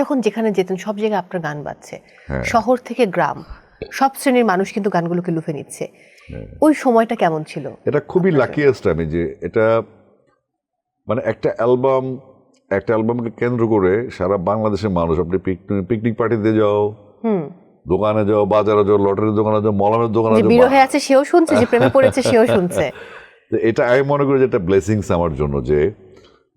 যখন যেখানে যেতেন সব জায়গায় আপনার গান বাজছে, হ্যাঁ। শহর থেকে গ্রাম সব শ্রেণীর মানুষ কিন্তু গানগুলোকে লুফে নিচ্ছে। ওই সময়টা কেমন ছিল? এটা খুবই লাকিয়েস্ট আমি যে এটা মানে একটা অ্যালবামকে কেন্দ্র করে সারা বাংলাদেশের মানুষ, আপনি পিকনিক পার্টিতে যাও, দোকানে যাও, বাজারে যাও, লটারির দোকানে যাও, মলমের দোকানে যে যাও, বিরহে আছে সেও শুনছে, যে প্রেমে পড়েছে সেও শুনছে। তো এটা আমি মনে করি যে একটা ব্লেসিংস আমার জন্য, যে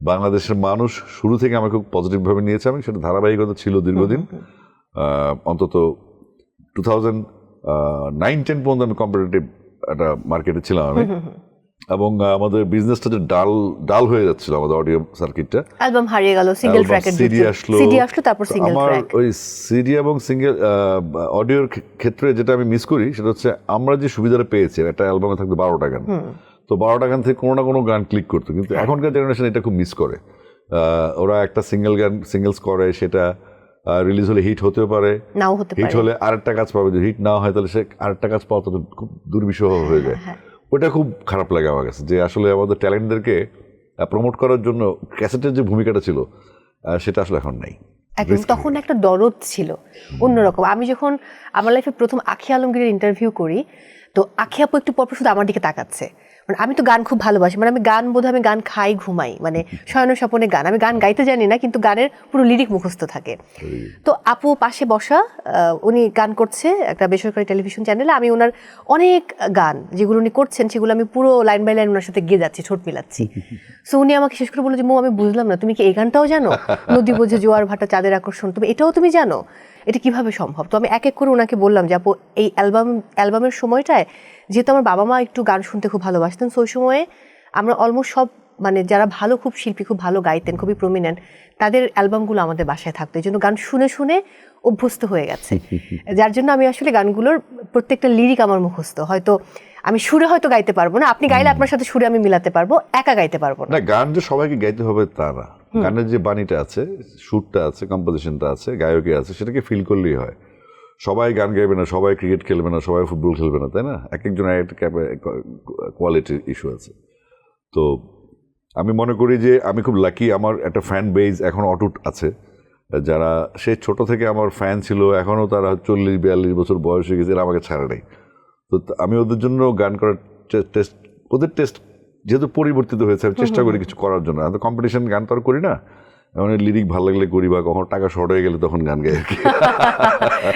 বাংলাদেশের মানুষ শুরু থেকে আমাকে খুব পজিটিভভাবে নিয়েছে। আমি সেটা ধারাবাহিকতা ছিল দীর্ঘদিন, অন্তত 2009-10 পর্যন্ত আমি কম্পিটিটিভ একটা মার্কেটে ছিলাম আমি, এবং আমাদের বিজনেসটা যে ডাল হয়ে যাচ্ছিল, আমাদের অডিও সার্কিটটা। অ্যালবাম হারিয়ে গেল, সিঙ্গেল ট্র্যাকের সিডি আসলো, তারপর সিঙ্গেল আমার ট্র্যাক। ওই সিডি এবং সিঙ্গেল অডিওর ক্ষেত্রে যেটা আমি মিস করি সেটা হচ্ছে আমরা যে সুবিধাটা পেয়েছি, একটা অ্যালবামে থাকতো 12টা গান, তো 12টা গান থেকে কোনো না কোনো গান ক্লিক করতো, কিন্তু এখনকার জেনারেশন এটা খুব মিস করে। ওরা একটা সিঙ্গেলস করে, সেটা রিলিজ হলে হিট হতেও পারে, নাও হতে পারে, হিট হলে আরেকটা কাজ পাবে, যদি হিট না হয় তাহলে সে আরেকটা কাজ পাওয়া তো খুব দুর্বিষহ হয়ে যায়। ওটা খুব খারাপ লাগে আমার কাছে, যে আসলে আমাদের ট্যালেন্টদেরকে প্রমোট করার জন্য ক্যাসেটের যে ভূমিকাটা ছিল সেটা আসলে এখন নাই। একদম তখন একটা দরদ ছিল অন্যরকম। আমি যখন আমার লাইফে প্রথম আখি আলমগীরের ইন্টারভিউ করি, তো আখি আপু একটু পরপর শুধু আমার দিকে তাকাচ্ছে, মানে আমি তো গান খুব ভালোবাসি, মানে আমি গান খাই ঘুমাই, মানে শয়ন স্বপনে গান, আমি গান গাইতে জানি না কিন্তু গানের পুরো লিরিক মুখস্থ থাকে। তো আপু পাশে বসা, উনি গান করছে একটা বেসরকারি টেলিভিশন চ্যানেলে, আমি ওনার অনেক গান যেগুলো উনি করছেন সেগুলো আমি পুরো লাইন বাই লাইন ওনার সাথে গেয়ে যাচ্ছি, ঠোঁট মিলাচ্ছি। সো উনি আমাকে শেষ করে বললো যে, মো আমি বুঝলাম না, তুমি কি এই গানটাও জানো? নদী বোঝে জোয়ার ভাটা চাঁদের আকর্ষণ, তুমি এটাও তুমি জানো? এটা কিভাবে সম্ভব? তো আমি এক এক করে ওনাকে বললাম যে আপু, এই অ্যালবামের সময়টায় যেহেতু আমার বাবা মা একটু গান শুনতে খুব ভালোবাসতেন, সেই সময়ে আমরা অলমোস্ট সব, মানে যারা ভালো খুব শিল্পী, খুব ভালো গাইতেন, খুবই প্রমিনেন্ট, তাদের অ্যালবামগুলো আমাদের বাসায় থাকতো। এই জন্য গান শুনে শুনে অভ্যস্ত হয়ে গেছে, যার জন্য আমি আসলে গানগুলোর প্রত্যেকটা লিরিক আমার মুখস্থ। হয়তো আমি সুরে হয়তো গাইতে পারবো না, আপনি গাইলে আপনার সাথে সুরে আমি মিলাতে পারবো, একা গাইতে পারবো না। গান যে সবাইকে গাইতে হবে তা না, গানের যে বাণীটা আছে, সুরটা আছে, কম্পোজিশনটা আছে, গায়কী আছে, সেটাকে ফিল করলেই হয়। সবাই গান গাইবে না, সবাই ক্রিকেট খেলবে না, সবাই ফুটবল খেলবে না, তাই না? এক একজন একটা কোয়ালিটির ইস্যু আছে। তো আমি মনে করি যে আমি খুব লাকি, আমার একটা ফ্যান বেজ এখন অটুট আছে, যারা সে ছোট থেকে আমার ফ্যান ছিল, এখনও তারা 40-42 বছর বয়স হয়ে গেছে, এরা আমাকে ছাড়ে নেই। তো আমি ওদের জন্য গান করার ওদের টেস্ট যেহেতু পরিবর্তিত হয়েছে, আমি চেষ্টা করি কিছু করার জন্য। আমি তো কম্পিটিশন গান তো আর করি না, এমন লিরিক ভালো লাগলে করি, বা কখনো টাকা শর্ট হয়ে গেলে তখন গান গাই আর কি।